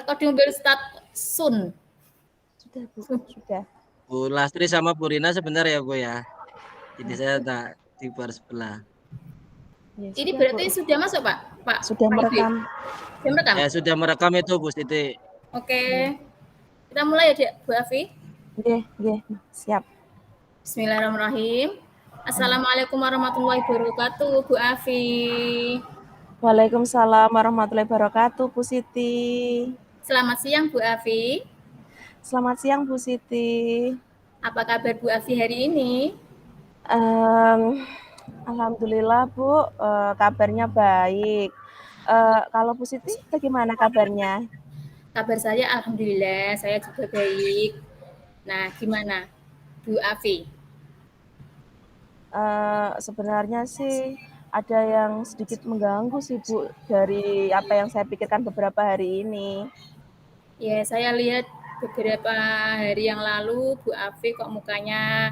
Kode mobil start Sun. Sudah, Bu. Sudah. Bu Lastri sama Bu Rina sebentar ya Bu ya. Jadi saya tak di bar sebelah. Ya, Ini sudah, berarti Bu. sudah masuk, Pak? Pak Sudah Pak Ibi? merekam. Sudah merekam? Ya sudah merekam itu Bu Siti. Oke. Kita mulai ya, Bu Afi. Nggih, nggih. Siap. Bismillahirrahmanirrahim. Assalamualaikum warahmatullahi wabarakatuh, Bu Afi. Waalaikumsalam warahmatullahi wabarakatuh, Bu Siti. Selamat siang, Bu Afi. Selamat siang, Bu Siti. Apa kabar Bu Afi hari ini? Alhamdulillah, Bu. Kabarnya baik. Kalau Bu Siti, bagaimana kabarnya? Kabar saya alhamdulillah, saya juga baik. Nah, gimana Bu Afi? Sebenarnya sih ada yang sedikit mengganggu sih, Bu, dari apa yang saya pikirkan beberapa hari ini. Ya, saya lihat beberapa hari yang lalu Bu Afi kok mukanya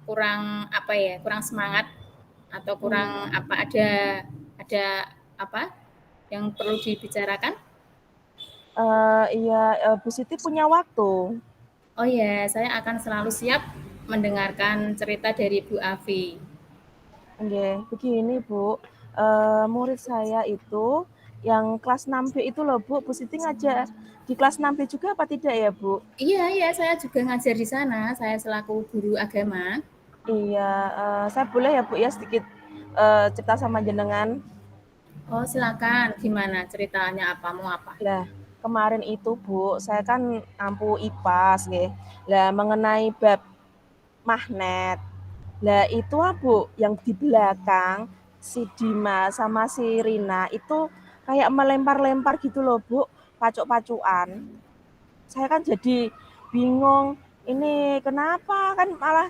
kurang apa ya, kurang semangat atau kurang apa, ada apa yang perlu dibicarakan? Iya, Bu Siti punya waktu. Oh ya, saya akan selalu siap mendengarkan cerita dari Bu Afi. Oke, begini Bu, murid saya itu yang kelas 6B itu loh Bu, Bu Siti ngajar di kelas 6B juga apa tidak ya Bu? Iya, saya juga ngajar di sana, saya selaku guru agama. Iya, saya boleh ya Bu ya sedikit cerita sama jenengan? Oh silakan, gimana ceritanya, apa mau apa? Lah, kemarin itu Bu, saya kan ampu IPAS nggih. Lah mengenai bab magnet. Lah itu Bu, yang di belakang si Dima sama si Rina itu kayak melempar-lempar gitu loh Bu, pacuk-pacuan. Saya kan jadi bingung, ini kenapa kan malah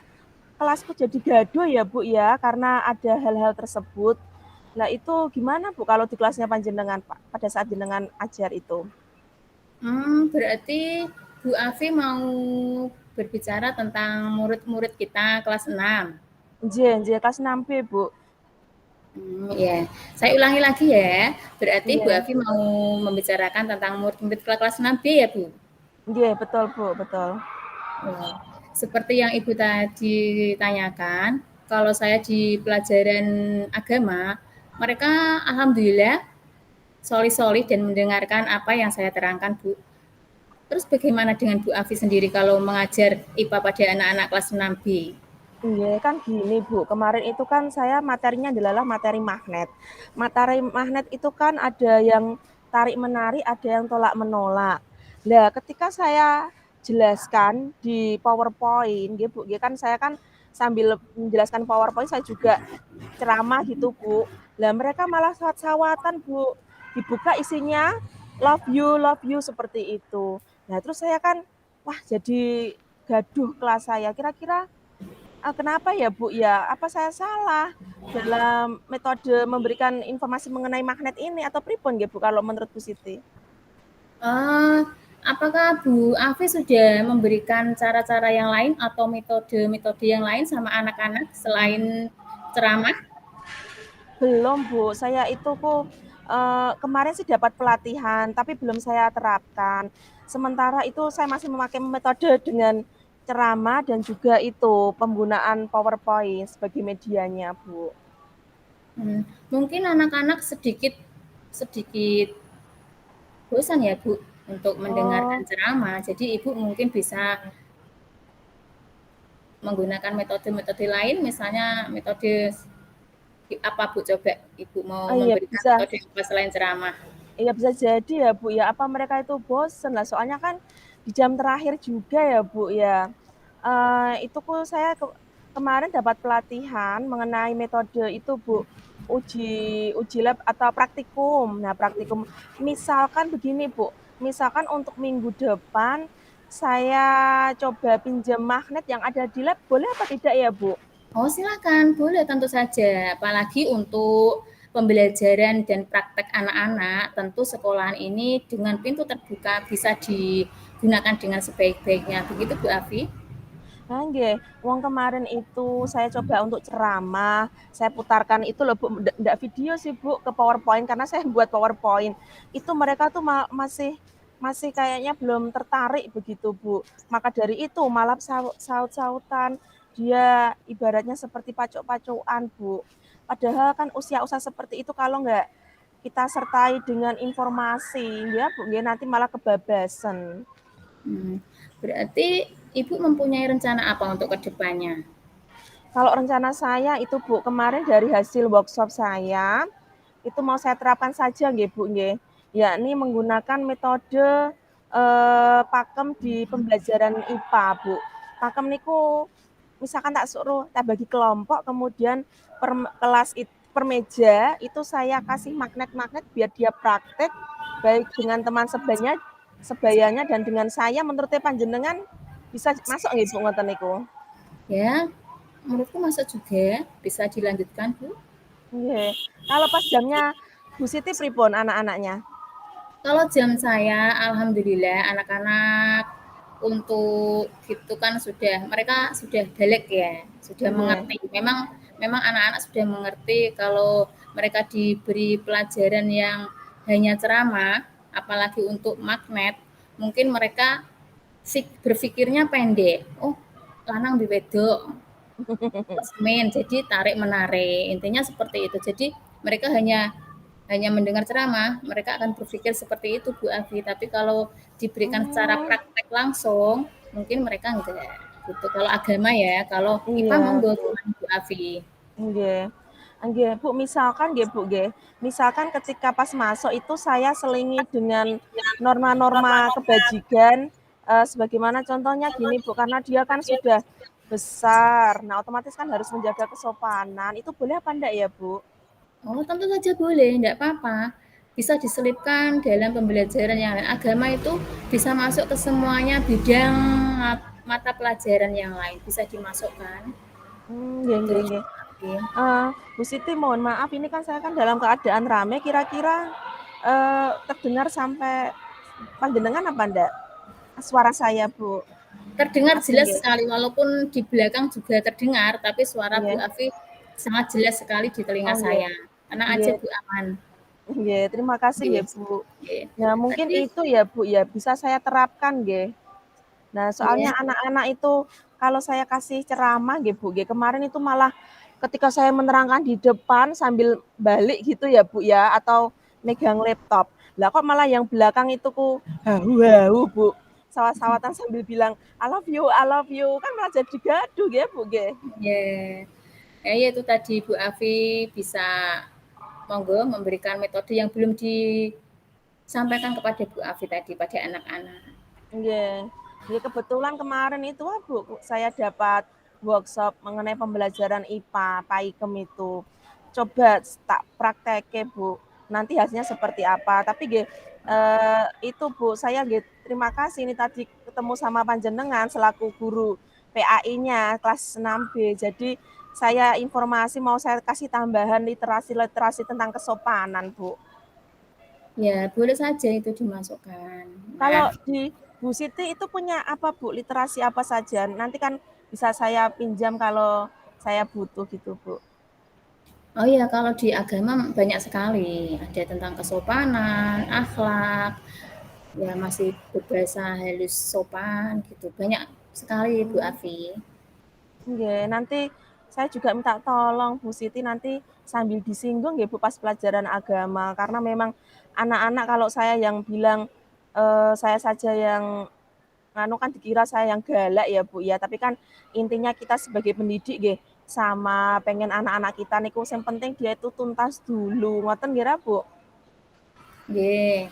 kelasku jadi gaduh ya Bu ya, karena ada hal-hal tersebut. Nah itu gimana Bu kalau di kelasnya panjenengan Pak, pada saat jenengan ajar itu? Berarti Bu Afi mau berbicara tentang murid-murid kita kelas 6. Nggih, kelas 6B Bu. Ya, saya ulangi lagi ya. Berarti Bu Iya. Afi mau membicarakan tentang murid-murid kelas 6B ya Bu? Nggih, betul Bu, betul. Seperti yang Ibu tadi tanyakan, kalau saya di pelajaran agama, mereka alhamdulillah solih-solih dan mendengarkan apa yang saya terangkan, Bu. Terus bagaimana dengan Bu Afi sendiri kalau mengajar IPA pada anak-anak kelas 6B? Iya, kan gini Bu, kemarin itu kan saya materinya adalah materi magnet. Materi magnet itu kan ada yang tarik-menarik, ada yang tolak-menolak. Nah, ketika saya jelaskan di PowerPoint, Bu, kan saya kan sambil menjelaskan PowerPoint saya juga ceramah gitu Bu. Lah mereka malah sawat-sawatan Bu. Dibuka isinya love you seperti itu. Nah, terus saya kan wah jadi gaduh kelas saya. Kira-kira kenapa ya Bu ya? Apa saya salah dalam metode memberikan informasi mengenai magnet ini atau pripun Bu kalau menurut Bu Siti? Apakah Bu Afi sudah memberikan cara-cara yang lain atau metode-metode yang lain sama anak-anak selain ceramah? Belum Bu, saya itu kemarin sih dapat pelatihan tapi belum saya terapkan. Sementara itu saya masih memakai metode dengan ceramah dan juga itu penggunaan PowerPoint sebagai medianya Bu. Mungkin anak-anak sedikit bosan ya Bu untuk mendengarkan ceramah. Jadi Ibu mungkin bisa menggunakan metode-metode lain, misalnya metode apa Bu, coba Ibu mau memberikan bisa. metode apa selain ceramah? Iya bisa jadi ya Bu ya, apa mereka itu bosen lah, soalnya kan di jam terakhir juga ya Bu ya. Itu saya kemarin dapat pelatihan mengenai metode itu Bu, uji lab atau praktikum. Nah praktikum, misalkan begini Bu, misalkan untuk minggu depan saya coba pinjam magnet yang ada di lab, boleh apa tidak ya Bu? Oh silakan, boleh tentu saja. Apalagi untuk pembelajaran dan praktek anak-anak, tentu sekolahan ini dengan pintu terbuka bisa digunakan dengan sebaik-baiknya. Begitu Bu Afi? Nggih, wong kemarin itu saya coba untuk ceramah, saya putarkan itu loh Bu, ndak video sih Bu ke PowerPoint karena saya buat PowerPoint. Itu mereka tuh masih masih kayaknya belum tertarik begitu, Bu. Maka dari itu malah saut-sautan, dia ibaratnya seperti pacok-pacokan, Bu. Padahal kan usia-usia seperti itu kalau nggak kita sertai dengan informasi, ya Bu, ya nanti malah kebabasan. Berarti Ibu mempunyai rencana apa untuk kedepannya? Kalau rencana saya itu Bu, kemarin dari hasil workshop saya, itu mau saya terapkan saja nggih Bu nggih. Yakni menggunakan metode pakem di pembelajaran IPA Bu. Pakem niku misalkan tak suruh tak bagi kelompok, kemudian per kelas per meja itu saya kasih magnet-magnet biar dia praktek baik dengan teman sebayanya dan dengan saya, menurut panjenengan bisa masuk nggih Bu ngoten niku? Ya, menurutku masuk juga, bisa dilanjutkan, Bu. Nggih. Kalau pas jamnya Bu Siti pripun anak-anaknya? Kalau jam saya, alhamdulillah anak-anak untuk gitu kan mereka sudah balik ya, sudah Nggih. mengerti. Memang anak-anak sudah mengerti kalau mereka diberi pelajaran yang hanya ceramah, apalagi untuk magnet, mungkin mereka berpikirnya pendek. Oh, lanang wedok, semen, jadi tarik menarik. Intinya seperti itu. Jadi mereka hanya mendengar ceramah, mereka akan berpikir seperti itu Bu Afi. Tapi kalau diberikan secara praktek langsung, mungkin mereka enggak. Gitu. Kalau agama ya, kalau IPA Iya, monggo Bu. Bu Afi. Nggih. Nggih, Bu, misalkan nggih, Bu, nggih. Misalkan ketika pas masuk itu saya selingi dengan norma-norma kebajikan, sebagaimana contohnya gini, Bu, karena dia kan sudah besar. Nah, otomatis kan harus menjaga kesopanan. Itu boleh apa enggak ya, Bu? Oh, tentu saja boleh, enggak apa-apa. Bisa diselipkan dalam pembelajaran yang lain. Agama itu bisa masuk ke semuanya bidang mata pelajaran yang lain, bisa dimasukkan. Nggih, Itu nggih, nggih. Bu Siti, mohon maaf ini kan saya kan dalam keadaan rame, kira-kira terdengar sampai panjenengan apa enggak? Suara saya, Bu. Terdengar Masih jelas nggih? sekali, walaupun di belakang juga terdengar, tapi suara Bu Nggih. Afi sangat jelas sekali di telinga Oh, nggih. saya. Tenang aja Nggih. Bu, aman. Nggih, terima kasih Nggih. nggih, Bu. Nggih. Nah, mungkin Tadi itu ya, Bu, ya, bisa saya terapkan nggih. Nah, ya, soalnya anak-anak itu kalau saya kasih ceramah nggih, Bu, nggih, kemarin itu malah ketika saya menerangkan di depan sambil balik gitu ya, Bu, ya, atau megang laptop. Lah kok malah yang belakang itu hahu-hahu, Bu. Sawat-sawatan sambil bilang, I love you." Kan malah jadi gaduh nggih, Bu, nggih. ya. Ya itu tadi Bu Afi bisa monggo memberikan metode yang belum disampaikan kepada Bu Afi tadi pada anak-anak. Nggih. Ya kebetulan kemarin itu, Bu, saya dapat workshop mengenai pembelajaran IPA, PAIKEM itu. Coba tak praktekke, Bu. Nanti hasilnya seperti apa. Tapi nggih, itu Bu, saya nggih terima kasih ini tadi ketemu sama panjenengan selaku guru PAI-nya kelas 6B. Jadi saya informasi mau saya kasih tambahan literasi-literasi tentang kesopanan, Bu. Ya, boleh saja itu dimasukkan. Kalau Nah, di Bu Siti itu punya apa, Bu? Literasi apa saja? Nanti kan bisa saya pinjam kalau saya butuh gitu, Bu. oh iya, kalau di agama banyak sekali. Ada tentang kesopanan, akhlak, ya masih berbahasa halus sopan gitu. Banyak sekali Bu Afi. Nggih, nanti saya juga minta tolong Bu Siti nanti sambil disinggung nggih Bu pas pelajaran agama, karena memang anak-anak kalau saya yang bilang, saya saja yang nganu kan dikira saya yang galak ya Bu ya, tapi kan intinya kita sebagai pendidik nggih, sama pengen anak-anak kita niku sing penting dia itu tuntas dulu, ngoten nggih Bu? Nggih.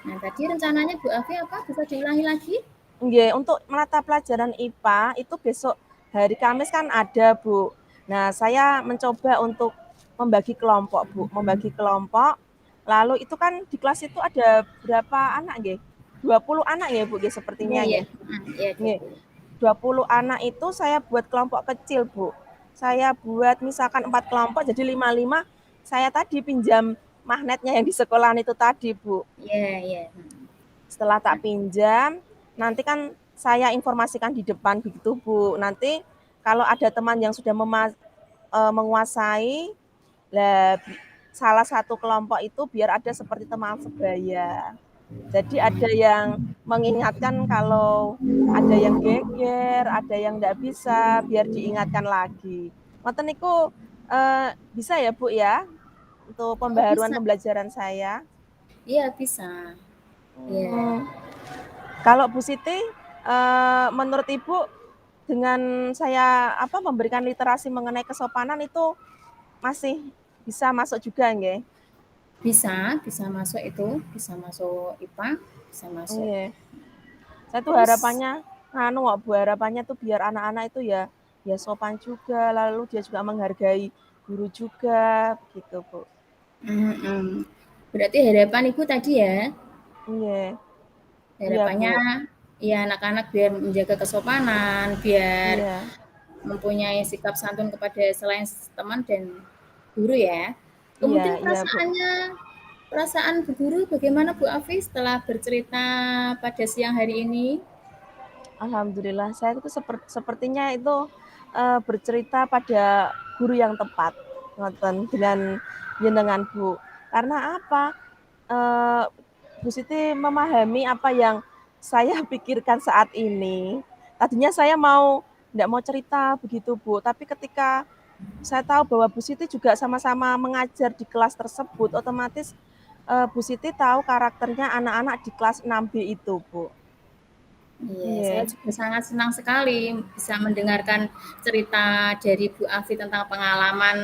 Nah, tadi rencananya Bu Afi apa? Bisa diulangi lagi? Nggih, untuk mata pelajaran IPA itu besok hari Kamis kan ada, Bu. Nah, saya mencoba untuk membagi kelompok, Bu, membagi kelompok, lalu itu kan di kelas itu ada berapa anak nggih? 20 anak ya, Bu, nggih Iya, sepertinya iya. nggih? Iya, Nggih, 20. 20 anak itu saya buat kelompok kecil, Bu. Saya buat misalkan 4 kelompok jadi 5-5, saya tadi pinjam magnetnya yang di sekolahan itu tadi, Bu. Iya, iya. Setelah tak pinjam, nanti kan saya informasikan di depan begitu, Bu. Nanti kalau ada teman yang sudah menguasai, lah salah satu kelompok itu biar ada seperti teman sebaya. Jadi ada yang mengingatkan kalau ada yang geger, ada yang nggak bisa, biar diingatkan lagi. Ngoten niku bisa ya Bu ya untuk Oh, pembaharuan bisa. pembelajaran saya. Iya, bisa. Iya. Kalau Bu Siti, menurut Ibu dengan saya memberikan literasi mengenai kesopanan itu masih bisa masuk juga nggih? Bisa masuk itu, bisa masuk IPA, bisa masuk. Nggih. Saya tuh Terus harapannya Bu, harapannya tuh biar anak-anak itu ya sopan juga, lalu dia juga menghargai guru juga, begitu Bu. Berarti harapan Ibu tadi ya, Nggih. Iya Bu. harapannya ya anak-anak biar menjaga kesopanan, biar Iya. mempunyai sikap santun kepada selain teman dan guru ya. Iya, Kemudian iya Bu. perasaan Bu Guru bagaimana Bu Afi setelah bercerita pada siang hari ini? Alhamdulillah saya itu sepertinya itu bercerita pada guru yang tepat, ngoten dengan jenengan Bu. Karena apa? Eh, Bu Siti memahami apa yang saya pikirkan saat ini. Tadinya saya tidak mau cerita begitu Bu, tapi ketika saya tahu bahwa Bu Siti juga sama-sama mengajar di kelas tersebut, otomatis Bu Siti tahu karakternya anak-anak di kelas 6B itu Bu. Iya, saya Iya. juga sangat senang sekali bisa mendengarkan cerita dari Bu Afi tentang pengalaman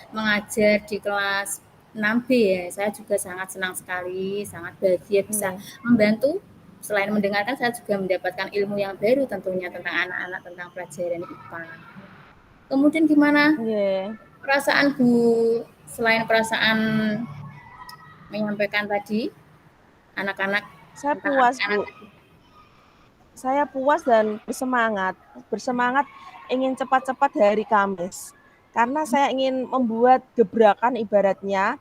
mengajar di kelas 6B ya. Saya juga sangat senang sekali, sangat bahagia bisa Iya. membantu. Selain mendengarkan, saya juga mendapatkan ilmu yang baru tentunya tentang anak-anak, tentang pelajaran IPA. Kemudian gimana Iya. perasaan Bu, selain perasaan menyampaikan tadi, anak-anak, Saya tentang puas anak-anak Bu. tadi? Saya puas dan bersemangat ingin cepat-cepat hari Kamis. Karena saya ingin membuat gebrakan ibaratnya,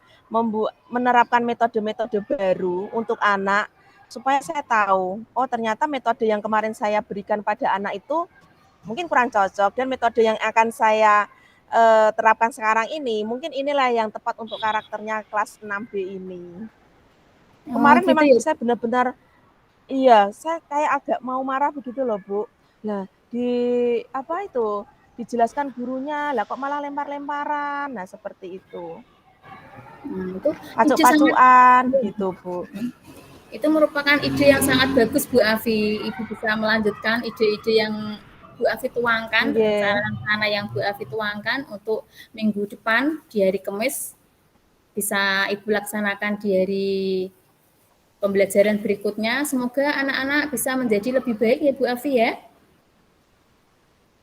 menerapkan metode-metode baru untuk anak, supaya saya tahu, oh ternyata metode yang kemarin saya berikan pada anak itu mungkin kurang cocok, dan metode yang akan saya terapkan sekarang ini, mungkin inilah yang tepat untuk karakternya kelas 6B ini. Oh Kemarin gitu memang ya. saya benar-benar iya, saya kayak agak mau marah begitu loh, Bu. Nah, dijelaskan gurunya, lah kok malah lempar-lemparan. Nah, seperti itu. Itu ide sangat Pacu-pacuan begitu, Bu. itu merupakan ide yang sangat bagus Bu Afi. Ibu bisa melanjutkan ide-ide yang Bu Afi tuangkan, Nggih. rencana yang Bu Afi tuangkan untuk minggu depan di hari Kamis bisa Ibu laksanakan di hari pembelajaran berikutnya. Semoga anak-anak bisa menjadi lebih baik ya Bu Afi ya.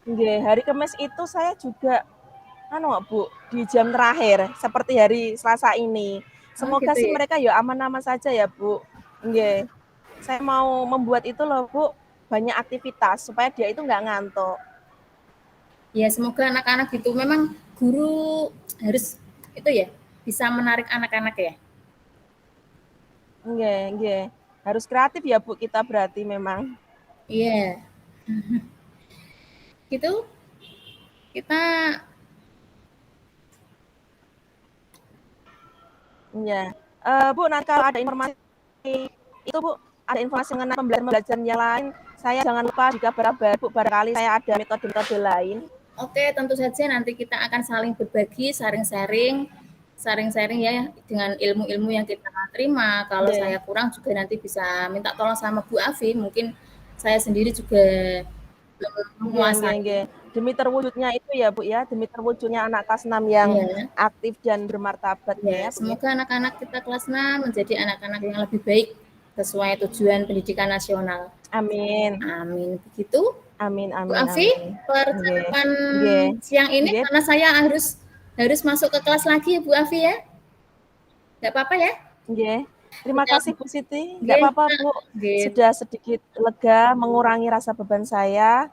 Nggih, hari Kamis itu saya juga Bu, di jam terakhir seperti hari Selasa ini. Oh Semoga gitu sih ya. mereka ya aman-aman saja ya, Bu. Nggih. Saya mau membuat itu loh, Bu, banyak aktivitas supaya dia itu nggak ngantuk. Ya semoga anak-anak itu memang guru harus itu ya bisa menarik anak-anak ya. Nggih, nggih. Harus kreatif ya, Bu, kita berarti memang. Iya. Gitu kita Iya. Bu, nanti kalau ada informasi itu, Bu, ada informasi mengenai pembelajaran yang lain, saya jangan lupa jika Bu, barangkali saya ada metode-metode lain. Oke, tentu saja nanti kita akan saling berbagi, sharing-sharing ya dengan ilmu-ilmu yang kita terima. Kalau Nggih. saya kurang juga nanti bisa minta tolong sama Bu Afi. Mungkin saya sendiri juga belum Nggih, nggih, menguasai. nggih. Demi terwujudnya itu ya, Bu, ya, demi terwujudnya anak kelas 6 yang Iya. aktif dan bermartabat Ya, ya, Bu, ya. semoga anak-anak kita kelas 6 menjadi anak-anak yang lebih baik sesuai tujuan pendidikan nasional. Amin. Amin. Begitu. Amin, Bu amin, Afi, amin. Nggih. percakapan Nggih. siang ini Nggih. karena saya harus masuk ke kelas lagi ya Bu Afi ya. Enggak apa-apa ya? Nggih. Terima kasih Bu Siti. Enggak Nggih, apa-apa, Bu. Sudah sedikit lega mengurangi rasa beban saya.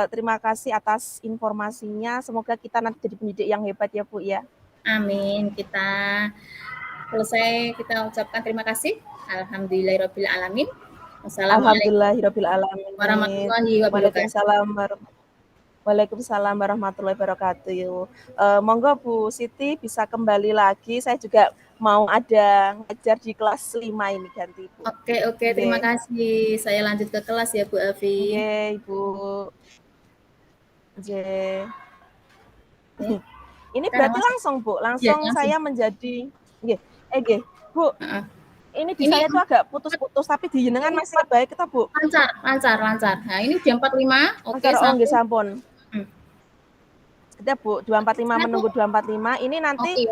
Terima kasih atas informasinya. Semoga kita nanti jadi pendidik yang hebat ya, Bu, ya. Amin. Kita selesai kita ucapkan terima kasih. Alhamdulillahirabbil alamin. Wassalamualaikum Alhamdulillahirabbil alamin. warahmatullahi wabarakatuh. Waalaikumsalam warahmatullahi wabarakatuh. Monggo Bu Siti bisa kembali lagi. Saya juga mau ada ngajar di kelas 5 ini ganti Bu. Oke, terima kasih. Saya lanjut ke kelas ya Bu Afi. Oke, Ibu. Oke. Ini berarti langsung Bu, langsung saya menjadi Bu. Ini di saya tuh agak putus-putus, tapi di jenengan masih baik kita Bu. Lancar. Nah, ini jam 45. Oke, nggih sampun. Kita Bu, 245 menunggu 245. Ini nanti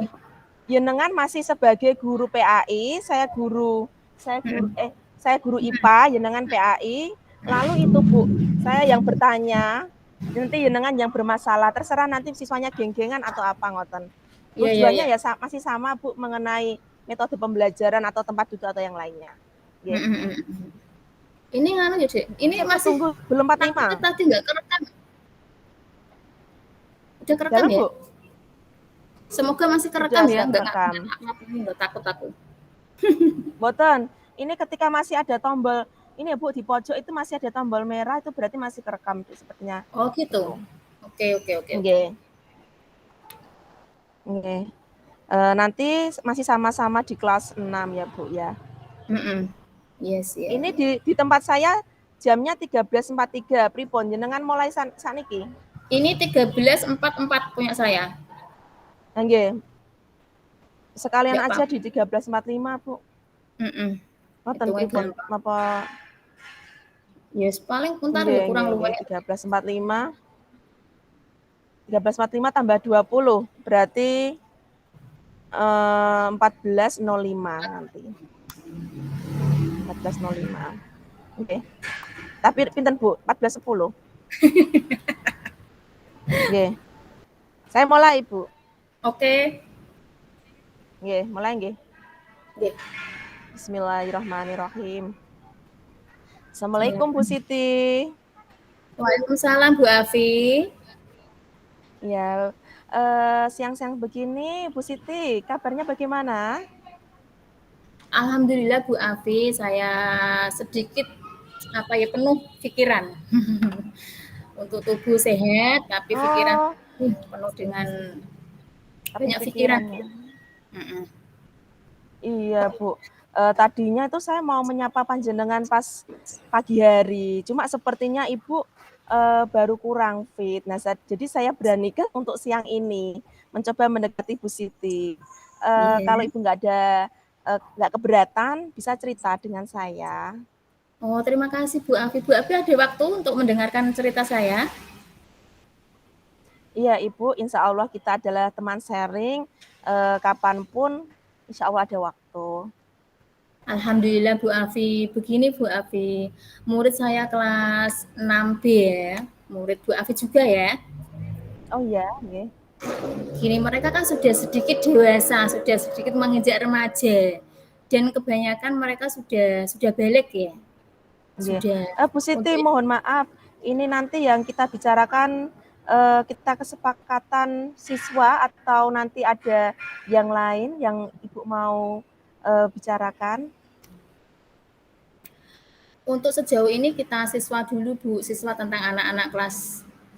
jenengan masih sebagai guru PAI, saya guru IPA, jenengan PAI. Lalu itu Bu, saya yang bertanya, nanti jenengan yang bermasalah, terserah nanti siswanya geng-gengan atau apa ngoten. Tujuannya ya masih sama Bu, mengenai metode pembelajaran atau tempat duduk atau yang lainnya. Ini nganu ya, Dek. Ini masih tunggu belum 45. Tadi enggak kerekam. Udah kerekam ya? Bu? Semoga masih kerekam ya, enggak takut aku. Boten, ini ketika masih ada tombol ini ya Bu, di pojok itu masih ada tombol merah, itu berarti masih kerekam Bu, sepertinya. Oh gitu. Oke. Nanti masih sama-sama di kelas 6 ya Bu ya. Yes. Ini di tempat saya jamnya 13.43. Pripun jenengan mulai saniki? Ini 13.44 punya saya. Nggih. Sekalian aja di 13.45 Bu. Ngoten pripun napa? Yes, paling puntar ya kurang lumayan. 13.45. 13.45 tambah 20 berarti 14.05 nanti. 14.05. Oke. Tapi pinten Bu? 14.10. Nggih. Saya mulai Bu. Oke. Nggih, mulai nggih. Nggih. Bismillahirrahmanirrahim. Assalamualaikum Bu Siti. Waalaikumsalam Bu Afi. Ya, siang-siang begini Bu Siti, kabarnya bagaimana? Alhamdulillah Bu Afi, saya sedikit penuh pikiran. Untuk tubuh sehat, tapi pikiran penuh dengan banyak pikiran. Iya Bu, tadinya itu saya mau menyapa panjenengan pas pagi hari, cuma sepertinya Ibu baru kurang fit. Nah, jadi saya beranikan untuk siang ini mencoba mendekati Bu Siti. Kalau Ibu nggak keberatan, bisa cerita dengan saya. Oh, terima kasih Bu Afi. Bu Afi ada waktu untuk mendengarkan cerita saya? Iya Ibu, insya Allah kita adalah teman sharing, kapanpun insya Allah ada waktu. Alhamdulillah Bu Afi. Begini Bu Afi, murid saya kelas 6B ya, murid Bu Afi juga ya. Oh iya, okay. Gini, mereka kan sudah sedikit dewasa, sudah sedikit menginjak remaja, dan kebanyakan mereka sudah balik ya. Sudah. Bu Siti, mohon maaf, ini nanti yang kita bicarakan kita kesepakatan siswa atau nanti ada yang lain yang Ibu mau bicarakan? Untuk sejauh ini kita siswa dulu Bu, siswa tentang anak-anak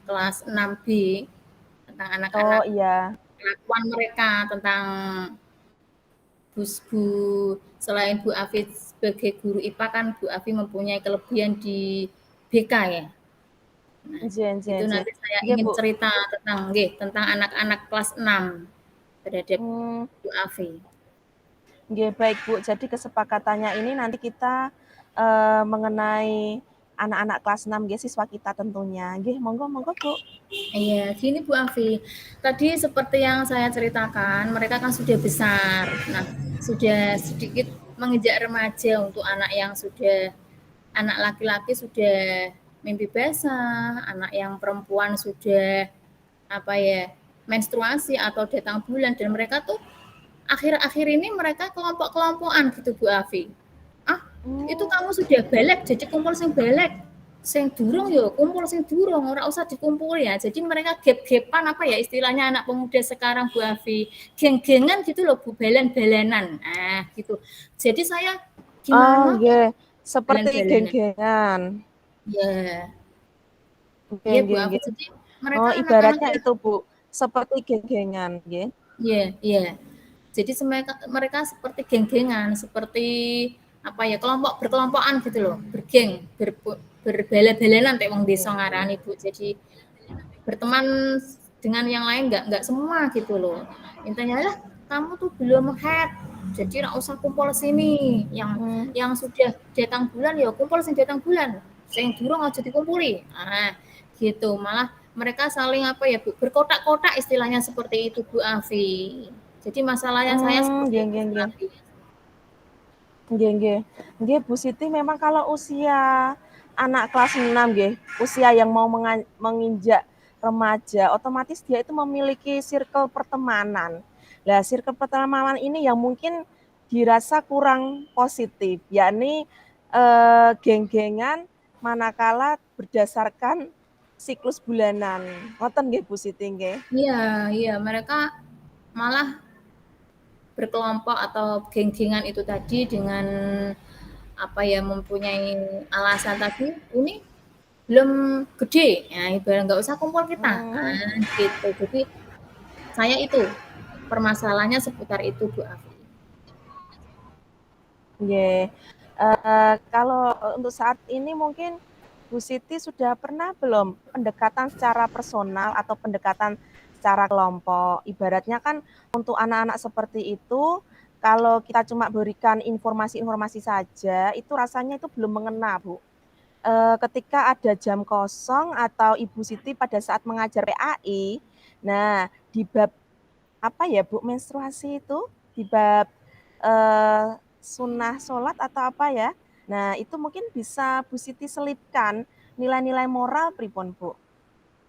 kelas 6B, tentang anak-anak kelakuan mereka, tentang Bu, selain Bu Afi sebagai guru IPA kan Bu Afi mempunyai kelebihan di BK ya. Nah, itu nanti saya ingin cerita tentang anak-anak kelas 6 terhadap Bu Afi. Baik Bu, jadi kesepakatannya ini nanti kita mengenai anak-anak kelas 6 siswa kita tentunya. Monggo Bu. Iya, gini Bu Afi. Tadi seperti yang saya ceritakan, mereka kan sudah besar. Nah, sudah sedikit menginjak remaja untuk anak yang anak laki-laki sudah mimpi basah, anak yang perempuan sudah menstruasi atau datang bulan, dan mereka tuh akhir-akhir ini mereka kelompok-kelompokan gitu Bu Afi. Itu kamu sudah balik, jadi kumpul sing balik. Sing durung yo kumpul sing durung, ora usah dikumpul ya. Jadi mereka gap-gapan istilahnya anak pemuda sekarang Bu Afi. Geng-gengan gitu loh Bu, balen-balenan. Nah, gitu. Jadi saya gimana? Seperti geng-gengan. Ya. Iya Bu Afi. Jadi mereka ibaratnya itu Bu, seperti geng-gengan, Iya. Jadi mereka seperti geng-gengan, seperti apa ya, berkelompokan gitu loh, bergeng, berbela-belanan kayak wong desa ngarani Bu. Jadi berteman dengan yang lain nggak semua gitu loh. Intinya lah kamu tuh belum head, jadi nggak usah kumpul sini. Yang sudah datang bulan ya kumpul sing datang bulan, sing durung aja dikumpuli. Nah, gitu. Malah mereka saling apa ya Bu, berkotak-kotak istilahnya seperti itu Bu Afi. Jadi masalahnya saya seperti itu Bu Afi. Nggih, Bu Siti, memang kalau usia anak kelas 6 nggih, usia yang mau menginjak remaja, otomatis dia itu memiliki circle pertemanan. Lah, circle pertemanan ini yang mungkin dirasa kurang positif, yakni geng-gengan manakala berdasarkan siklus bulanan. Ngoten nggih Bu Siti nggih? Iya, mereka malah berkelompok atau geng-gengan itu tadi dengan apa ya, mempunyai alasan tadi ini belum gede, ya ibarat nggak usah kumpul kita, nah, gitu. Jadi saya itu permasalahannya seputar itu Bu Afi. Nggih. Kalau untuk saat ini mungkin Bu Siti sudah pernah belum pendekatan secara personal atau pendekatan secara kelompok? Ibaratnya kan untuk anak-anak seperti itu, kalau kita cuma berikan informasi-informasi saja, itu rasanya itu belum mengena, Bu. Ketika ada jam kosong atau Ibu Siti pada saat mengajar PAI, nah di bab apa ya Bu, menstruasi itu, di bab sunnah sholat atau apa ya, nah itu mungkin bisa Bu Siti selipkan nilai-nilai moral pripun Bu,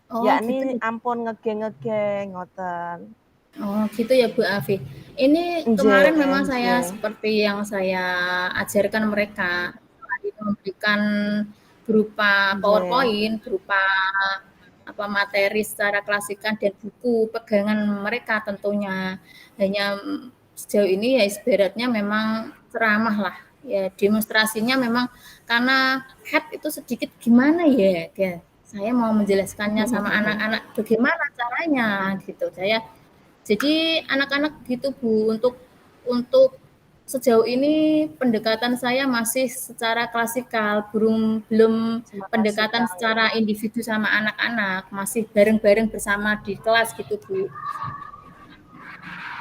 Oh gitu. yakni ampun ngegeng-ngegeng ngoten. Oh gitu ya Bu Afi. Ini Nggih, kemarin memang saya nggih. seperti yang saya ajarkan mereka, memberikan berupa Nggih. PowerPoint, berupa apa materi secara klasikan dan buku pegangan mereka tentunya. Hanya sejauh ini ya ibaratnya memang ceramah lah. Ya demonstrasinya memang karena head itu sedikit gimana ya, saya mau menjelaskannya sama anak-anak bagaimana caranya gitu. Jadi anak-anak gitu Bu, untuk sejauh ini pendekatan saya masih secara klasikal, belum Terima kasih pendekatan Kak. secara individu sama anak-anak, masih bareng-bareng bersama di kelas gitu Bu.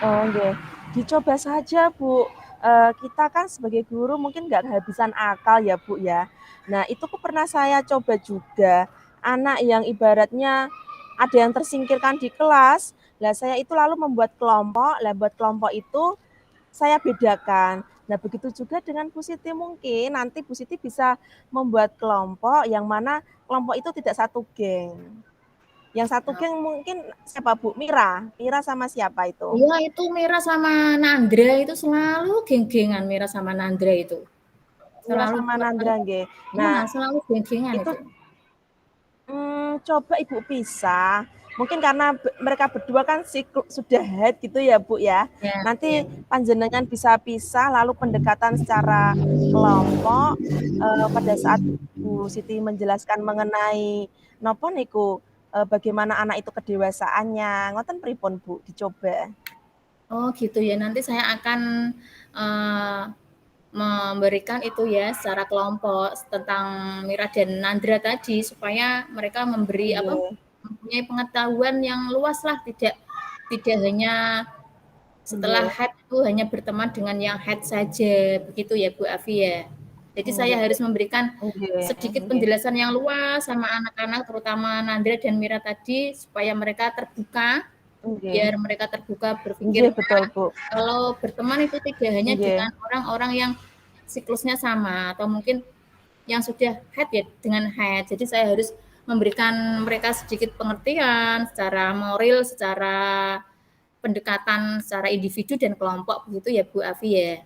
Oh, nggih. Dicoba saja, Bu. Kita kan sebagai guru mungkin nggak kehabisan akal ya, Bu, ya. Nah, itu pernah saya coba juga. Anak yang ibaratnya ada yang tersingkirkan di kelas, lah saya itu lalu membuat kelompok, lah buat kelompok itu saya bedakan. Nah, begitu juga dengan Bu Siti mungkin nanti Bu Siti bisa membuat kelompok yang mana kelompok itu tidak satu geng. Yang satu geng mungkin siapa Bu? Mira. Mira sama siapa itu? Iya itu Mira sama Nandra itu selalu geng-gengan Mira sama Nandra itu. Mira Selalu sama Nandra nggih. Nah, selalu geng-gengan itu itu. coba Ibu pisah. Mungkin karena mereka berdua kan sudah head gitu ya, Bu ya. Ya, Nanti ya. panjenengan bisa pisah lalu pendekatan secara kelompok pada saat Bu Siti menjelaskan mengenai napa niku bagaimana anak itu kedewasaannya. Ngoten pripun Bu dicoba. Oh gitu ya, nanti saya akan memberikan itu ya secara kelompok tentang Mira dan Nandra tadi supaya mereka Nggih. mempunyai pengetahuan yang luas lah, tidak hanya setelah Nggih. head itu hanya berteman dengan yang head saja begitu ya Bu Afi ya. Jadi saya Nggih. harus memberikan Nggih. sedikit Nggih. penjelasan yang luas sama anak-anak terutama Nandra dan Mira tadi supaya mereka terbuka, Nggih. biar mereka terbuka Nggih, berpikir betul, Bu. kalau berteman itu tidak hanya Nggih. dengan orang-orang yang siklusnya sama atau mungkin yang sudah head ya dengan head. Jadi saya harus memberikan mereka sedikit pengertian secara moral, secara pendekatan secara individu dan kelompok begitu ya Bu Afi ya.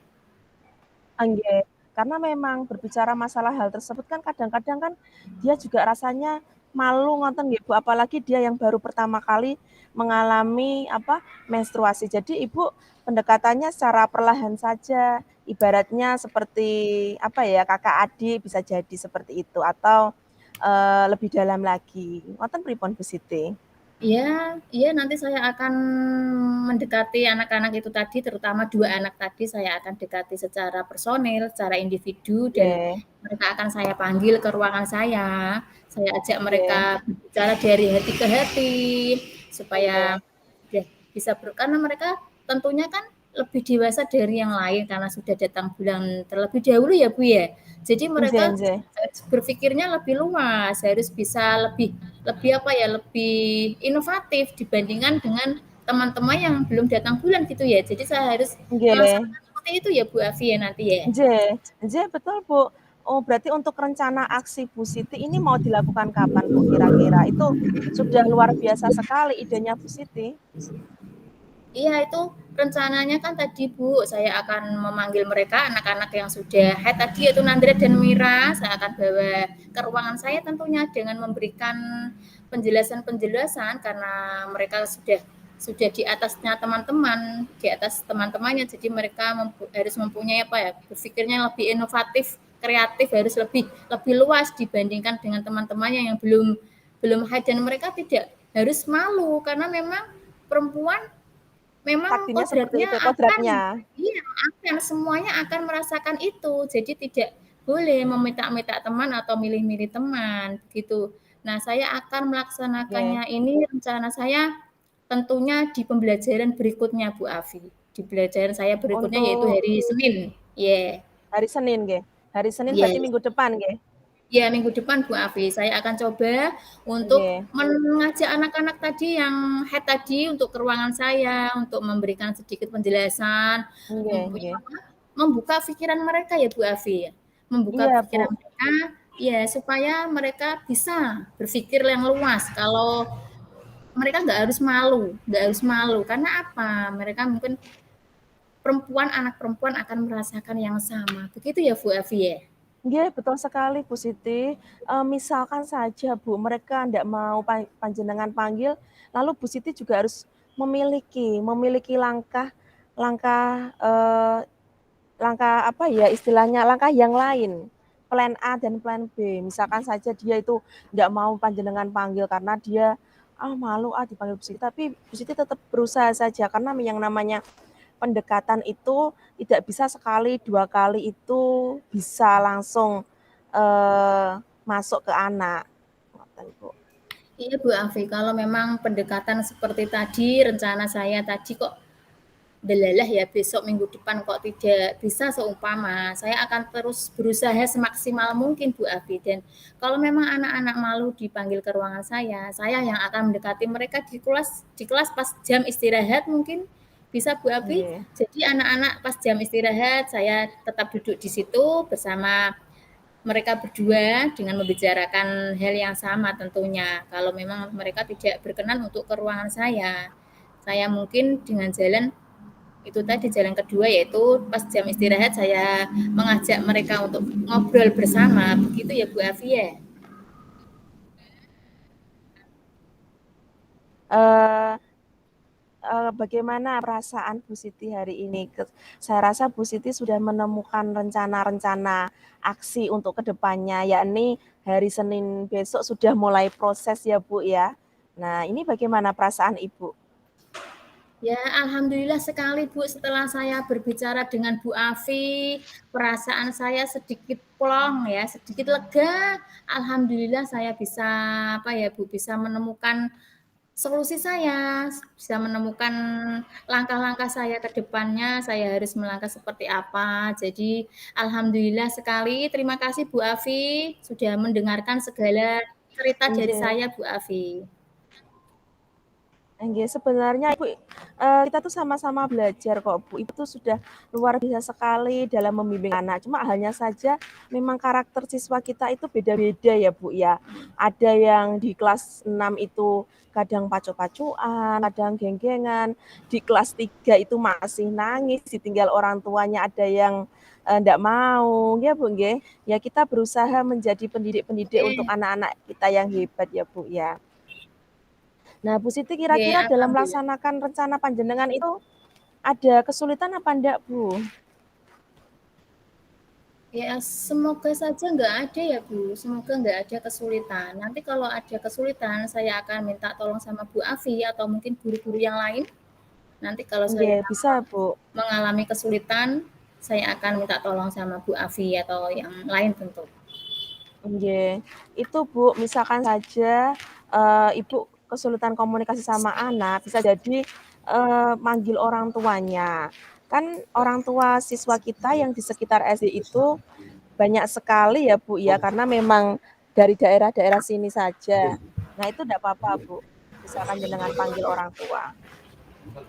Nggih, karena memang berbicara masalah hal tersebut kan kadang-kadang kan dia juga rasanya malu ngoten nggih Bu, apalagi dia yang baru pertama kali mengalami menstruasi. Jadi Ibu pendekatannya secara perlahan saja, ibaratnya seperti kakak adik bisa jadi seperti itu atau lebih dalam lagi. Ngoten pripun Bu Siti? Iya, iya nanti saya akan mendekati anak-anak itu tadi, terutama 2 anak tadi saya akan dekati secara personil, secara individu dan Nggih, mereka akan saya panggil ke ruangan saya ajak nggih, mereka berbicara dari hati ke hati, supaya nggih, udah bisa karena mereka tentunya kan lebih dewasa dari yang lain karena sudah datang bulan terlebih dahulu ya, Bu, ya. Jadi nggih, mereka nggih. berpikirnya lebih luas, harus bisa lebih lebih apa ya, lebih inovatif dibandingkan dengan teman-teman yang belum datang bulan gitu ya. Jadi saya harus Nggih. melaksanakan seperti itu ya Bu Afi ya nanti ya. Nggih, nggih betul, Bu. Oh, berarti untuk rencana aksi Bu Siti ini mau dilakukan kapan, Bu, kira-kira? Itu sudah luar biasa sekali idenya Bu Siti. Iya itu rencananya kan tadi Bu, saya akan memanggil mereka anak-anak yang sudah head tadi yaitu Nandra dan Mira, saya akan bawa ke ruangan saya tentunya dengan memberikan penjelasan-penjelasan karena mereka sudah di atasnya teman-teman, di atas teman-temannya, jadi mereka harus mempunyai apa ya, berpikirnya lebih inovatif, kreatif, harus lebih lebih luas dibandingkan dengan teman-temannya yang belum belum head dan mereka tidak harus malu karena memang perempuan memang Takdirnya seperti kodratnya itu, akan kodratnya. iya, akan semuanya akan merasakan itu. Jadi tidak boleh meminta-minta teman atau milih-milih teman, gitu. Nah, saya akan Nggih. melaksanakannya ini rencana saya tentunya di pembelajaran berikutnya, Bu Afi. Di pembelajaran saya berikutnya yaitu Untuk hari Senin. Yeah. hari Senin nggih. Hari Senin berarti Yes. minggu depan nggih? Ya, minggu depan Bu Afi, saya akan coba untuk Nggih, mengajak anak-anak tadi yang head tadi untuk ke ruangan saya, untuk memberikan sedikit penjelasan, nggih, nggih. membuka pikiran mereka ya Bu Afi ya. Membuka Iya, pikiran Bu. mereka ya supaya mereka bisa berpikir yang luas. Kalau mereka nggak harus malu. Karena apa? Mereka mungkin anak perempuan akan merasakan yang sama. Begitu ya Bu Afi ya. Nggih, betul sekali Bu Siti. Misalkan saja Bu, mereka ndak mau panjenengan panggil, lalu Bu Siti juga harus memiliki langkah langkah, langkah apa ya istilahnya, langkah yang lain, plan A dan plan B. Misalkan saja dia itu ndak mau panjenengan panggil karena dia, "Ah, malu ah dipanggil Bu Siti," tapi Bu Siti tetap berusaha saja karena yang namanya pendekatan itu tidak bisa sekali, 2 kali itu bisa langsung, masuk ke anak, ngoten, Bu. Iya Bu Afi, kalau memang pendekatan seperti tadi, rencana saya tadi kok delalah ya besok minggu depan kok tidak bisa seumpama, saya akan terus berusaha semaksimal mungkin Bu Afi. Dan kalau memang anak-anak malu dipanggil ke ruangan saya yang akan mendekati mereka di kelas pas jam istirahat mungkin bisa Bu Afi. Nggih, Jadi anak-anak pas jam istirahat saya tetap duduk di situ bersama mereka berdua dengan membicarakan hal yang sama tentunya. Kalau memang mereka tidak berkenan untuk ke ruangan saya mungkin dengan jalan itu tadi jalan kedua yaitu pas jam istirahat saya mengajak mereka untuk ngobrol bersama. Begitu ya Bu Afi ya? eee bagaimana perasaan Bu Siti hari ini? Saya rasa Bu Siti sudah menemukan rencana-rencana aksi untuk kedepannya, yakni hari Senin besok sudah mulai proses ya, Bu, ya. Nah, ini bagaimana perasaan Ibu? Ya, alhamdulillah sekali Bu, setelah saya berbicara dengan Bu Afi, perasaan saya sedikit plong ya, sedikit lega. Alhamdulillah saya bisa apa ya Bu, bisa menemukan solusi saya, bisa menemukan langkah-langkah saya ke depannya, saya harus melangkah seperti apa. Jadi alhamdulillah sekali, terima kasih Bu Afi sudah mendengarkan segala cerita dari Nggih. saya Bu Afi. Nggih, sebenarnya Ibu, kita tuh sama-sama belajar kok, Bu. Ibu tuh sudah luar biasa sekali dalam membimbing anak. Cuma hanya saja memang karakter siswa kita itu beda-beda ya, Bu, ya. Ada yang di kelas 6 itu kadang pacu-pacuan, kadang geng-gengan, di kelas 3 itu masih nangis, ditinggal orang tuanya ada yang, ndak mau, ya Bu, nggih. Ya kita berusaha menjadi pendidik-pendidik untuk Oke, anak-anak kita yang hebat ya, Bu, ya. Nah, Bu Siti oke, kira-kira dalam alhamdulillah. melaksanakan rencana panjenengan itu ada kesulitan apa enggak, Bu? Ya, semoga saja nggak ada ya Bu, semoga nggak ada kesulitan. Nanti kalau ada kesulitan, saya akan minta tolong sama Bu Afi atau mungkin guru-guru yang lain. Nanti kalau saya Nggih, bisa, Bu. mengalami kesulitan, saya akan minta tolong sama Bu Afi atau yang lain tentu. Nggih. Itu, Bu, misalkan saja, Ibu kesulitan komunikasi sama anak, bisa jadi, manggil orang tuanya. Kan orang tua siswa kita yang di sekitar SD itu banyak sekali ya, Bu, ya, karena memang dari daerah-daerah sini saja. Nah, itu enggak apa-apa, Bu, misalkan jenengan panggil orang tua.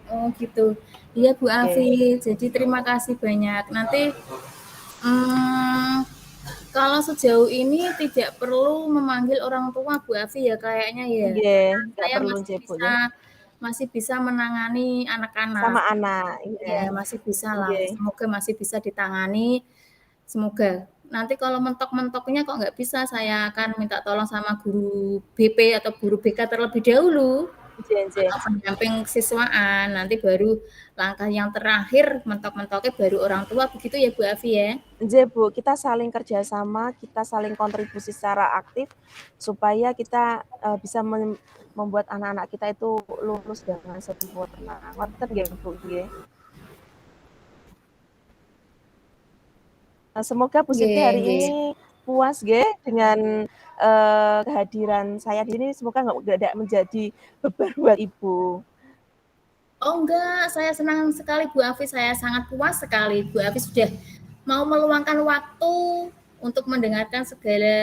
Oh gitu. Iya Bu Oke. Afi, jadi terima kasih banyak. Nanti hmm, kalau sejauh ini tidak perlu memanggil orang tua Bu Afi ya kayaknya ya. Nggih, enggak Saya perlu nggih, Bu, ya. masih bisa menangani anak-anak. Sama anak, iya. Ya masih bisa lah. Nggih. Semoga masih bisa ditangani. Semoga. Nanti kalau mentok-mentoknya kok nggak bisa, saya akan minta tolong sama guru BP atau guru BK terlebih dahulu. Nggih, nggih. Atau pendamping siswaan. Nanti baru langkah yang terakhir mentok-mentoknya baru orang tua. Begitu ya Bu Afi ya? Nggih, Bu, kita saling kerjasama, kita saling kontribusi secara aktif supaya kita bisa membuat anak-anak kita itu lulus dengan sempurna. Ngoten nggih, Bu, nggih. Semoga Bu Siti Nggih, hari nggih. ini puas nggih dengan kehadiran saya di sini. Semoga nggak menjadi beban buat Ibu. Oh enggak, saya senang sekali Bu Afi, saya sangat puas sekali. Bu Afi sudah mau meluangkan waktu untuk mendengarkan segala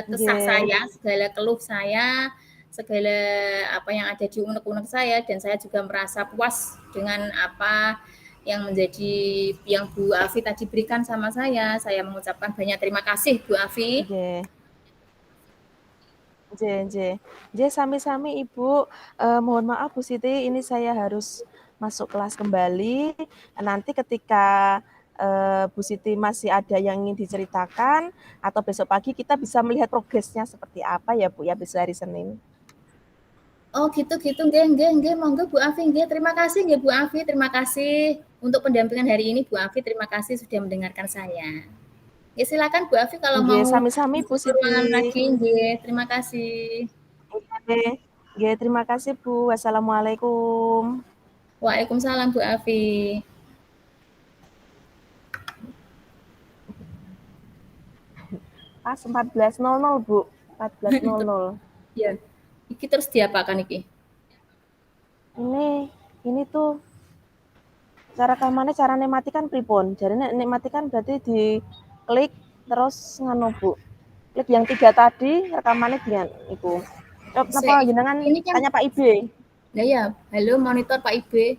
kesah Nggih. saya, segala keluh saya, segala apa yang ada di unek-unek saya, dan saya juga merasa puas dengan apa yang menjadi yang Bu Afi tadi berikan sama saya. Saya mengucapkan banyak terima kasih Bu Afi. Nggih. Nggih, nggih. Nggih, sami-sami Ibu. Mohon maaf Bu Siti, ini saya harus masuk kelas kembali. Nanti ketika Bu Siti masih ada yang ingin diceritakan atau besok pagi kita bisa melihat progresnya seperti apa ya Bu ya, besok hari Senin. Oh gitu nggih monggo Bu Afi nggih. Terima kasih nggih Bu Afi, terima kasih untuk pendampingan hari ini Bu Afi, terima kasih sudah mendengarkan saya. Ya silakan Bu Afi kalau Nggih, mau sami-sami Bu masuk ke Siti. ruangan lagi nggih. Terima kasih. Nggih. Nggih, terima kasih Bu. Wassalamualaikum. Waalaikumsalam Bu Afi. Pas 14.00 Bu. 14.00. Ya. Iki terus diapakan iki? Ini tuh cara rekamannya carane matikan pripun? Jarine nek matikan berarti diklik terus nganu Bu. Klik yang 3 tadi rekamannya dengan iku. Napa jenengan Ini kan tanya Pak Ibe? Nah ya, halo monitor Pak Ibe.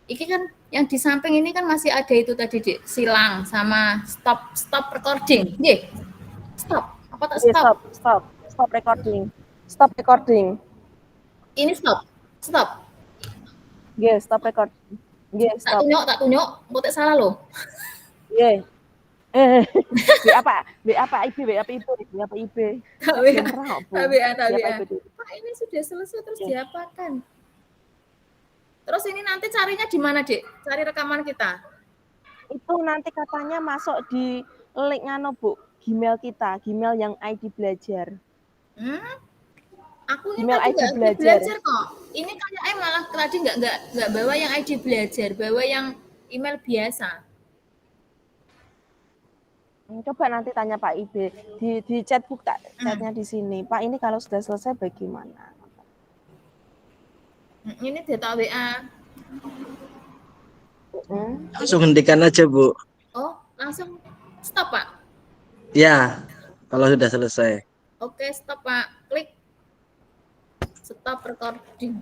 Iki kan yang di samping ini kan masih ada itu tadi, Dik. Silang sama stop recording. Nggih. Stop. Apa tak Oke, stop? stop recording. Stop recording. Ini stop. Stop. Nggih, stop recording. Nggih, stop. Tak tunyuk, mboten salah loh. Nggih. WA Pak Ibe, WA Pak Ibe. Pak, ini sudah selesai terus diapakan? Terus ini nanti carinya di mana, Dik? Cari rekaman kita. Itu nanti katanya masuk di link ngano, Bu. Gmail kita, Gmail yang ID belajar. Aku ini Gmail tadi ID belajar kok. Ini kayaknya malah tadi nggak bawa yang ID belajar, bawa yang email biasa. Coba nanti tanya Pak Ibe di chatbook chatnya di sini. Pak, ini kalau sudah selesai bagaimana? Ini data WA. Langsung hentikan aja Bu. Oh, langsung stop Pak. Ya, kalau sudah selesai. Oke, stop Pak. Klik stop recording.